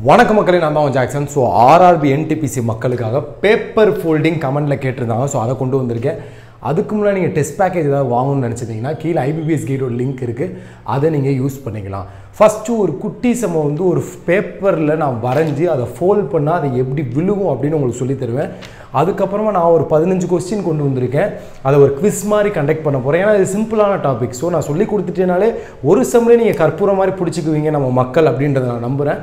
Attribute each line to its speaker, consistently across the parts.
Speaker 1: வணக்கம் மக்களே, நான் தான் ஜாக்சன். ஸோ RRB NTPC மக்களுக்காக பேப்பர் ஃபோல்டிங் கமெண்டில் கேட்டிருந்தாங்க. ஸோ அதை கொண்டு வந்திருக்கேன். அதுக்கு முன்னாடி நீங்கள் டெஸ்ட் பேக்கேஜ் ஏதாவது வாங்கணும்னு நினச்சிட்டிங்கன்னா கீழே IBBS கைடோட லிங்க் இருக்குது, அதை நீங்கள் யூஸ் பண்ணிக்கலாம். ஃபஸ்ட்டு ஒரு குட்டி சம ஒரு பேப்பரில் நான் வரைஞ்சி அதை ஃபோல்ட் பண்ணால் அதை எப்படி விழுவும் அப்படின்னு உங்களுக்கு சொல்லி தருவேன். அதுக்கப்புறமா நான் ஒரு 15 கொஸ்டின் கொண்டு வந்திருக்கேன். அதை ஒரு குவிஸ் மாதிரி கண்டக்ட் பண்ண போகிறேன். ஏன்னா இது சிம்பிளான டாபிக். ஸோ நான் சொல்லி கொடுத்துட்டேனாலே ஒரு சம்லேயே நீங்கள் கற்பூரம் மாதிரி பிடிச்சிக்குவீங்க நம்ம மக்கள் அப்படின்றத நான் நம்புகிறேன்.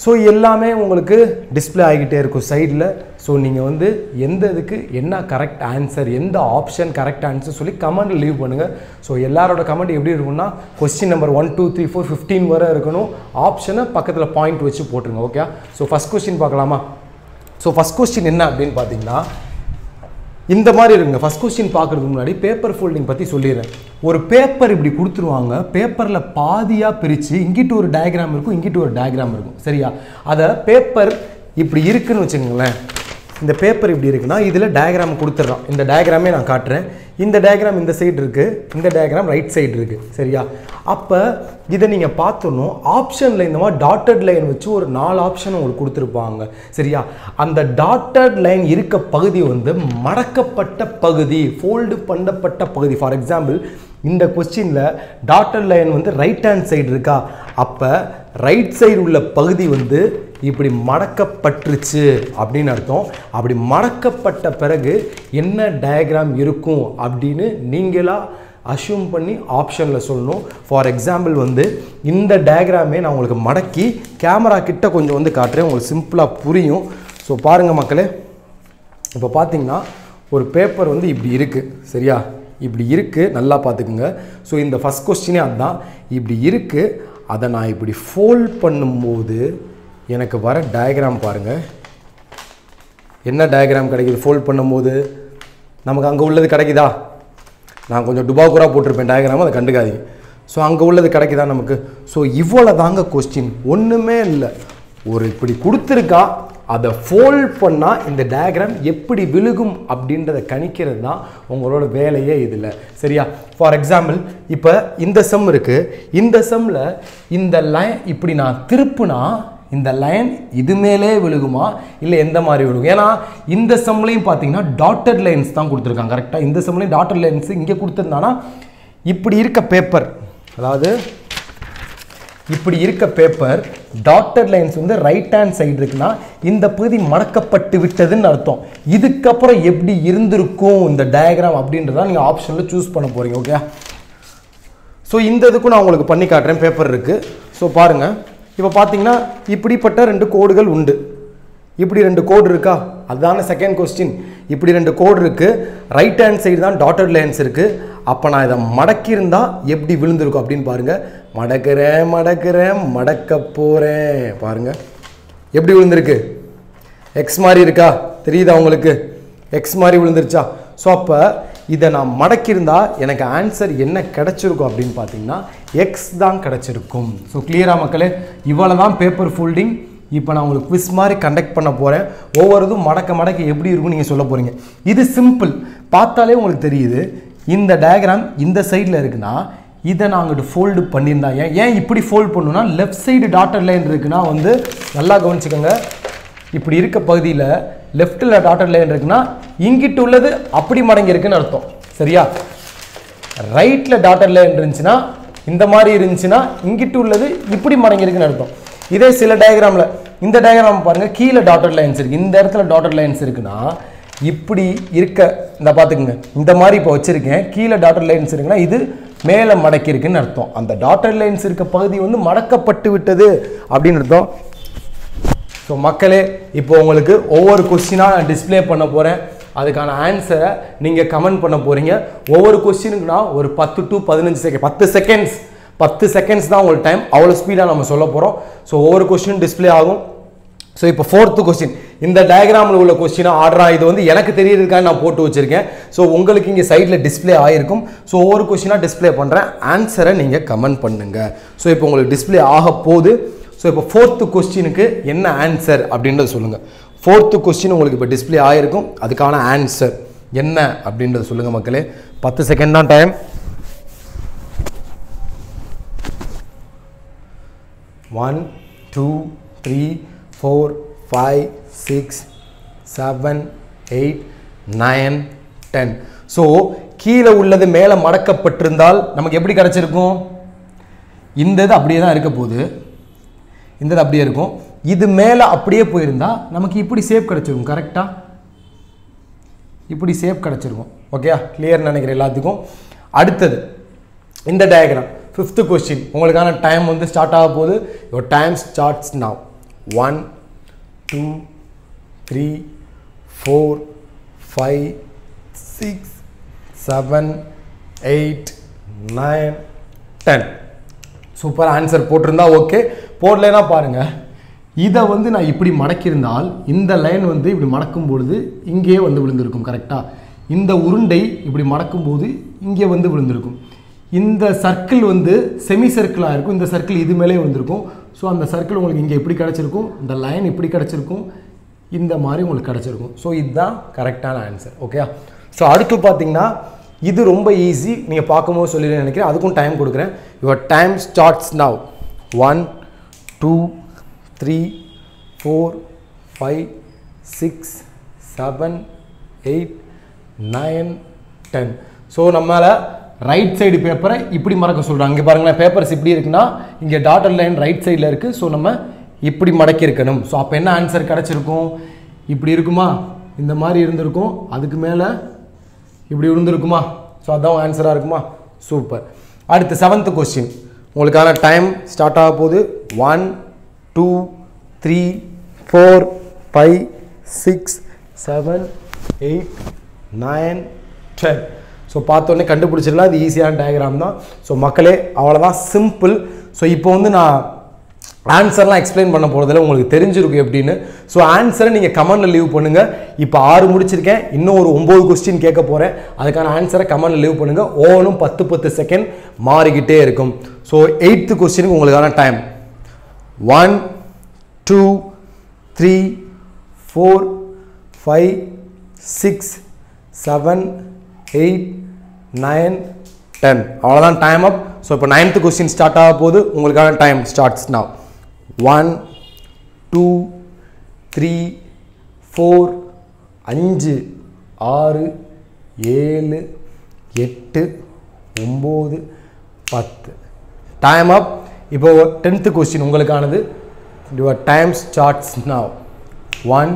Speaker 1: ஸோ எல்லாமே உங்களுக்கு டிஸ்பிளே ஆகிக்கிட்டே இருக்கும் சைடில். ஸோ நீங்கள் எந்த இதுக்கு என்ன கரெக்ட் ஆன்சர், எந்த ஆப்ஷன் கரெக்ட் ஆன்சர் சொல்லி கமெண்ட் லீவ் பண்ணுங்கள். ஸோ எல்லாரோட கமெண்ட் எப்படி இருக்கும்னா கொஸ்டின் நம்பர் 1 2 3 4 15 வரை இருக்கணும். ஆப்ஷனை பக்கத்தில் பாயிண்ட் வச்சு போட்டுருங்க. ஓகே. ஸோ ஃபஸ்ட் கொஸ்டின் பார்க்கலாமா? ஸோ ஃபஸ்ட் கொஸ்டின் என்ன அப்படின்னு பார்த்தீங்கன்னா இந்த மாதிரி இருக்குங்க. ஃபஸ்ட் கொஸ்டின் பார்க்குறதுக்கு முன்னாடி பேப்பர் ஃபோல்டிங் பற்றி சொல்லிடுறேன். ஒரு பேப்பர் இப்படி கொடுத்துருவாங்க. பேப்பரில் பாதியாக பிரித்து இங்கிட்டு ஒரு டயக்ராம் இருக்கும், இங்கிட்டு ஒரு டயக்ராம் இருக்கும். சரியா? அதை பேப்பர் இப்படி இருக்குன்னு வச்சுக்கோங்களேன். இந்த பேப்பர் இப்படி இருக்குன்னா இதில் டயக்ராம் கொடுத்துட்றான். இந்த டயக்ராமே நான் காட்டுறேன். இந்த டயக்ராம் இந்த சைடு இருக்குது, இந்த டயக்ராம் ரைட் சைடு இருக்குது. சரியா? அப்போ இதை நீங்கள் பார்த்தோன்னும் ஆப்ஷனில் இந்த மாதிரி டாட்டட் லைன் வச்சு ஒரு 4 ஆப்ஷன் உங்களுக்கு கொடுத்துருப்பாங்க. சரியா? அந்த டாட்டட் லைன் இருக்க பகுதி மடக்கப்பட்ட பகுதி, ஃபோல்டு பண்ணப்பட்ட பகுதி. ஃபார் எக்ஸாம்பிள் இந்த கொஸ்டினில் dotted line right hand side இருக்கா, அப்போ ரைட் சைடு உள்ள பகுதி இப்படி மடக்கப்பட்டுருச்சு அப்படின்னு அர்த்தம். அப்படி மடக்கப்பட்ட பிறகு என்ன டயக்ராம் இருக்கும் அப்படின்னு நீங்களாக அஷ்யூம் பண்ணி ஆப்ஷனில் சொல்லணும். ஃபார் எக்ஸாம்பிள் இந்த டயக்ராமே நான் உங்களுக்கு மடக்கி கேமரா கிட்ட கொஞ்சம் காட்டுறேன், உங்களுக்கு சிம்பிளாக புரியும். ஸோ பாருங்கள் மக்களே, இப்போ பார்த்தீங்கன்னா ஒரு பேப்பர் இப்படி இருக்குது. சரியா? இப்படி இருக்குது, நல்லா பார்த்துக்குங்க. ஸோ இந்த ஃபஸ்ட் கொஸ்டினே அதுதான். இப்படி இருக்குது. அதை நான் இப்படி ஃபோல்ட் பண்ணும்போது எனக்கு வர டயக்ராம் பாருங்கள். என்ன டயக்ராம் கிடைக்குது ஃபோல்ட் பண்ணும்போது? நமக்கு அங்கே உள்ளது கிடைக்குதா? நான் கொஞ்சம் டுபாக்குராக போட்டிருப்பேன் டயக்ராம், அதை கண்டுக்காதீங்க. ஸோ அங்கே உள்ளது கிடைக்குதா நமக்கு? ஸோ இவ்வளோ தாங்க கொஸ்டின், ஒன்றுமே இல்லை. ஒரு இப்படி கொடுத்துருக்கா, அதை ஃபோல்ட் பண்ணால் இந்த டயக்ராம் எப்படி விழுகும் அப்படின்றத கணிக்கிறது தான் உங்களோட வேலையே இதில். சரியா? ஃபார் எக்ஸாம்பிள் இப்போ இந்த சம் இருக்குது. இந்த சம்மில் இந்த லைன் இப்படி நான் திருப்புனா இந்த லைன் இது மேலே விழுகுமா இல்லை எந்த மாதிரி விழுகும்? ஏன்னா இந்த சம்லையும் பார்த்தீங்கன்னா டாட்டட் லைன்ஸ் தான் கொடுத்துருக்காங்க. கரெக்டாக இந்த சம்லையும் டாட்டட் லைன்ஸ் இங்கே கொடுத்துருந்தானா இப்படி இருக்க பேப்பர், அதாவது இப்படி இருக்க paper dotted lines right hand side இருக்குன்னா இந்த பகுதி மடக்கப்பட்டு விட்டதுன்னு அர்த்தம். இதுக்கப்புறம் எப்படி இருந்திருக்கும் இந்த டயக்ராம் அப்படின்றத நீங்கள் ஆப்ஷனில் சூஸ் பண்ண போகிறீங்க. ஓகே. ஸோ இந்த இதுக்கும் நான் உங்களுக்கு பண்ணி காட்டுறேன். பேப்பர் இருக்குது. ஸோ பாருங்கள், இப்போ பார்த்தீங்கன்னா இப்படிப்பட்ட 2 கோடுகள் உண்டு. இப்படி 2 கோடு இருக்கா? அதுதான செகண்ட் கொஸ்டின். இப்படி 2 கோடு இருக்குது. ரைட் ஹேண்ட் சைடு தான் டாட்டட் லைன்ஸ் இருக்குது. அப்போ நான் இதை மடக்கியிருந்தால் எப்படி விழுந்திருக்கும் அப்படின்னு பாருங்கள். மடக்க போகிறேன். பாருங்கள் எப்படி விழுந்திருக்கு. எக்ஸ் மாதிரி இருக்கா? தெரியுதா உங்களுக்கு? எக்ஸ் மாதிரி விழுந்துருச்சா? ஸோ அப்போ இதை நான் மடக்கியிருந்தா எனக்கு ஆன்சர் என்ன கிடச்சிருக்கும் அப்படின்னு பார்த்தீங்கன்னா எக்ஸ் தான் கிடச்சிருக்கும். ஸோ கிளியரா மக்களே? இவ்வளோ தான் பேப்பர் ஃபோல்டிங். இப்போ நான் உங்களுக்கு குவிஸ் மாதிரி கண்டக்ட் பண்ண போகிறேன். ஒவ்வொரு இதுவும் மடக்க எப்படி இருக்கும்னு நீங்கள் சொல்ல போகிறீங்க. இது சிம்பிள், பார்த்தாலே உங்களுக்கு தெரியுது. இந்த டயக்ராம் இந்த சைடில் இருக்குன்னா இதை நான் அங்கிட்டு ஃபோல்டு பண்ணியிருந்தா ஏன் இப்படி ஃபோல்ட் பண்ணணும்னா லெஃப்ட் சைடு டாட்டட் லைன் இருக்குன்னா நல்லா கவனிச்சுக்கோங்க. இப்படி இருக்க பகுதியில் லெஃப்ட்டில் டாட்டட் லைன் இருக்குன்னா இங்கிட்டு உள்ளது அப்படி மடங்கி இருக்குன்னு அர்த்தம். சரியா? ரைட்டில் டாட்டட் லைன் இருந்துச்சுன்னா இந்த மாதிரி இருந்துச்சுன்னா இங்கிட்டு உள்ளது இப்படி மடங்கி இருக்குன்னு அர்த்தம். இதே சில டயக்ராமில் இந்த டயக்ராம் பாருங்கள், கீழே டாட்டட் லைன்ஸ் இருக்குது. இந்த இடத்துல டாட்டட் லைன்ஸ் இருக்குன்னா இப்படி இருக்க இந்த பார்த்துக்குங்க, இந்த மாதிரி இப்போ வச்சுருக்கேன். கீழே டாட்டட் லைன்ஸ் இருக்குன்னா இது மேலே மடக்கி இருக்குன்னு அர்த்தம். அந்த டாட்டட் லைன்ஸ் இருக்க பகுதி மடக்கப்பட்டு விட்டது அப்படின்னு அர்த்தம். ஸோ மக்களே, இப்போ உங்களுக்கு ஒவ்வொரு கொஸ்டினாக நான் டிஸ்பிளே பண்ண போகிறேன். அதுக்கான ஆன்சரை நீங்கள் கமெண்ட் பண்ண போகிறீங்க. ஒவ்வொரு கொஸ்டினுக்குனா ஒரு 10 to 15 செகண்ட், 10 செகண்ட்ஸ் தான் உங்களுக்கு டைம். அவ்வளோ ஸ்பீடாக நம்ம சொல்ல போகிறோம். ஸோ ஒவ்வொரு கொஸ்டினும் டிஸ்பிளே ஆகும். ஸோ இப்போ 4th கொஸ்டின், இந்த டயக்ராமில் உள்ள கொஸ்டினாக ஆர்டராக இது எனக்கு தெரியறதுக்காக நான் போட்டு வச்சுருக்கேன். ஸோ உங்களுக்கு இங்கே சைடில் டிஸ்பிளே ஆகிருக்கும். ஸோ ஒவ்வொரு கொஸ்டினாக டிஸ்பிளே பண்ணுறேன். ஆன்சரை நீங்கள் கமெண்ட் பண்ணுங்கள். ஸோ இப்போ உங்களுக்கு டிஸ்பிளே ஆக போகுது. ஸோ இப்போ 4th கொஸ்டினுக்கு என்ன ஆன்சர் அப்படின்றத சொல்லுங்கள். 4th கொஸ்டின் உங்களுக்கு இப்போ டிஸ்பிளே ஆகிருக்கும். அதுக்கான ஆன்சர் என்ன அப்படின்றத சொல்லுங்கள் மக்களே. 10 செகண்ட் தான் டைம். 1 2 3 4 5 6 7 8 9 10 ஸோ கீழே உள்ளது மேலே மடக்கப்பட்டிருந்தால் நமக்கு எப்படி கிடச்சிருக்கும் இந்த இது அப்படியே தான் இருக்க போகுது இந்த இது அப்படியே இருக்கும் இது மேலே அப்படியே போயிருந்தா நமக்கு இப்படி ஷேப் கிடச்சிருக்கும் கரெக்டாக இப்படி ஷேப் கிடச்சிருக்கும் ஓகே கிளியர் நினைக்கிறேன் எல்லாத்துக்கும் அடுத்தது இந்த டயக்ராம் 5th கொஸ்டின் உங்களுக்கான டைம் வந்து ஸ்டார்ட் ஆக போகுது your time starts now 1 2 3 4 5 6 7 8 9 10 super answer போட்டிருந்தா ஓகே போடலைன்னா பாருங்க இதை வந்து நான் இப்படி மடக்கியிருந்தால் இந்த லைன் வந்து இப்படி மடக்கும் பொழுது இங்கே வந்து விழுந்திருக்கும் கரெக்டாக இந்த உருண்டை இப்படி மடக்கும் போது இங்கே வந்து விழுந்திருக்கும் இந்த சர்க்கிள் வந்து செமி சர்க்கிளாக இருக்கும் இந்த சர்க்கிள் இது மேலே வந்திருக்கும் ஸோ அந்த சர்க்கிள் உங்களுக்கு இங்கே இப்படி கிடச்சிருக்கும் இந்த லைன் இப்படி கிடச்சிருக்கும் இந்த மாதிரி உங்களுக்கு கிடச்சிருக்கும் ஸோ இதுதான் கரெக்டான ஆன்சர் ஓகே ஸோ அடுத்து பார்த்தீங்கன்னா இது ரொம்ப ஈஸி நீங்கள் பார்க்கும்போது சொல்லி நினைக்கிறேன் அதுக்கும் டைம் கொடுக்குறேன் your time starts now 1 2 3 4 5 6 7 8 9 10 so நம்மளால் ரைட் சைடு பேப்பரை இப்படி மடக்க சொல்கிறாங்க இங்கே பாருங்களேன் பேப்பர்ஸ் இப்படி இருக்குன்னா இங்கே டாட்டர் லைன் ரைட் சைடில் இருக்குது ஸோ நம்ம இப்படி மடக்கி இருக்கணும் ஸோ அப்போ என்ன ஆன்சர் கிடச்சிருக்கும் இப்படி இருக்குமா இந்த மாதிரி இருந்திருக்கும் அதுக்கு மேலே இப்படி இருந்திருக்குமா ஸோ அதான் ஆன்சராக இருக்குமா சூப்பர் அடுத்து 7th கொஸ்டின் உங்களுக்கான டைம் ஸ்டார்ட் ஆக போகுது 1 2 3 4 5 6 7 8 9 10 ஸோ பார்த்தோன்னே கண்டுபிடிச்சிடலாம் இது ஈஸியான டயக்ராம் தான் ஸோ மக்களே அவ்வளோதான் சிம்பிள் ஸோ இப்போ வந்து நான் ஆன்சர்லாம் எக்ஸ்பிளைன் பண்ண போகிறதில்ல உங்களுக்கு தெரிஞ்சிருக்கும் எப்படின்னு ஸோ ஆன்சரை நீங்கள் கமெண்டில் லீவ் பண்ணுங்கள் இப்போ 6 முடிச்சிருக்கேன் இன்னும் ஒரு 9 கொஸ்டின் கேட்க போகிறேன் அதுக்கான ஆன்சரை கமெண்டில் லீவ் பண்ணுங்கள் ஒவ்வொன்றும் 10 செகண்ட் மாறிக்கிட்டே இருக்கும் ஸோ 8th கொஸ்டினுக்கு உங்களுக்கான டைம் 1 2 3 4 5 6 7 8 9 10 அவ்வளோதான் டைம் அப் ஸோ இப்போ 9th கொஸ்டின் ஸ்டார்ட் ஆக போகுது உங்களுக்கான time starts now 1 2 3 4 5 6 7 8 9 10 time up இப்போ 10th கொஸ்டின் உங்களுக்கானது your time starts now 1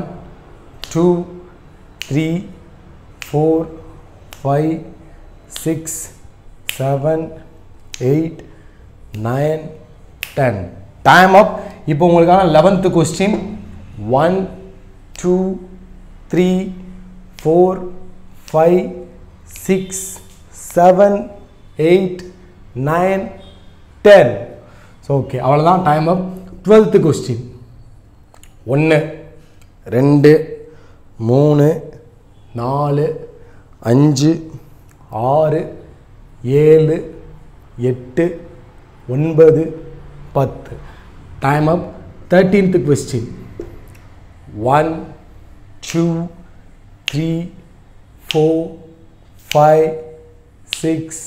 Speaker 1: 2 3 4 5 6 7 8 9 10 time up இப்போ உங்களுக்கான 11th கொஸ்டின் 1 2 3 4 5 6 7 8 9 10 ஸோ ஓகே அவ்வளோதான் டைம் அப் 12th கொஸ்டின் 1 2 3 4 5 6 7 8 9 10 டைம் அப் 13th கொஸ்டின் 1 2 3 4 5 6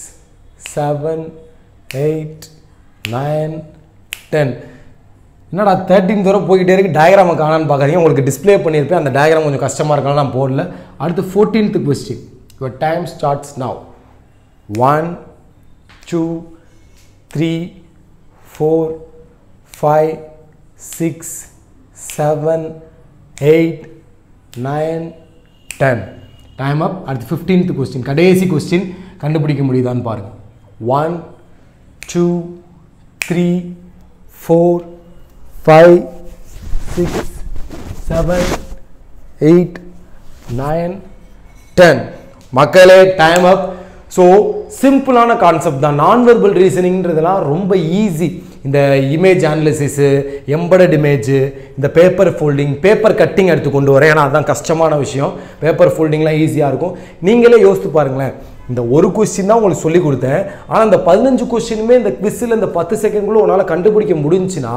Speaker 1: 7 8 9 10 என்னடா 13 தூரம் போய்கிட்டே இருக்கு டயக்ராமை காணான்னு பார்க்குறீங்க உங்களுக்கு டிஸ்பிளே பண்ணியிருப்பேன் அந்த டயக்ராம் கொஞ்சம் கஷ்டமாக இருக்கலாம் நான் போடல அடுத்து 14th question your time starts now 1 2 3 4 5 6 7 8 9 10 time அப் அடுத்து 15th கொஸ்டின் கடைசி கொஸ்டின் கண்டுபிடிக்க முடியுதான்னு பாருங்கள் 1 2 3 4 5 6 7 8 9 10 மக்களே டைம் அப் ஸோ சிம்பிளான கான்செப்ட் தான் நான் வெர்பல் ரீசனிங்கிறதுலாம் ரொம்ப ஈஸி இந்த இமேஜ் அனாலிசிஸு எம்படட் இமேஜ் இந்த பேப்பர் ஃபோல்டிங் பேப்பர் கட்டிங் எடுத்து கொண்டு வரேன் ஏன்னா அதுதான் கஷ்டமான விஷயம் பேப்பர் ஃபோல்டிங்லாம் ஈஸியாக இருக்கும் நீங்களே யோசித்து பாருங்களேன் இந்த ஒரு கொஸ்டின் தான் உங்களுக்கு சொல்லி கொடுத்தேன் ஆனால் இந்த 15 கொஸ்டினுமே இந்த குவிஸில் இந்த 10 செகண்ட்குள்ளே உன்னால் கண்டுபிடிக்க முடிஞ்சுன்னா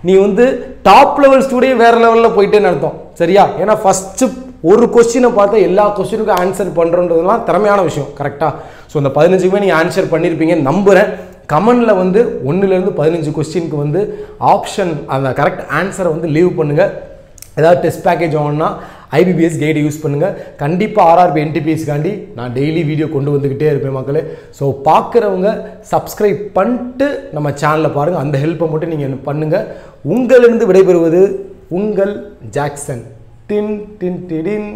Speaker 1: நீ வந்து டாப் லெவல் ஸ்டூடெண்ட் வேறு லெவலில் போயிட்டேன்னு அர்த்தம் சரியா ஏன்னா ஃபஸ்ட்டு ஒரு கொஸ்டினை பார்த்தா எல்லா கொஸ்டினுக்கும் ஆன்சர் பண்ணுறன்றதுலாம் திறமையான விஷயம் கரெக்டாக ஸோ இந்த 15க்குமே நீங்கள் ஆன்சர் பண்ணியிருப்பீங்கன்னு நம்புகிறேன் கமெண்டில் வந்து 1லேருந்து 15 கொஸ்டினுக்கு வந்து ஆப்ஷன் அந்த கரெக்ட் ஆன்சரை வந்து லீவ் பண்ணுங்கள். ஏதாவது டெஸ்ட் பேக்கேஜ் வாங்கினா ஐபிபிஎஸ் கைடு யூஸ் பண்ணுங்கள். கண்டிப்பாக ஆர்ஆர்பி என்டிபிஎஸ்காண்டி நான் டெய்லி வீடியோ கொண்டு வந்துக்கிட்டே இருப்பேன் மக்களே. ஸோ பார்க்குறவங்க சப்ஸ்கிரைப் பண்ணிட்டு நம்ம சேனலை பாருங்கள். அந்த ஹெல்ப்பை மட்டும் நீங்கள் பண்ணுங்கள். உங்களிலிருந்து விடைபெறுவது உங்கள் ஜாக்சன். டின் டின் டிடின்.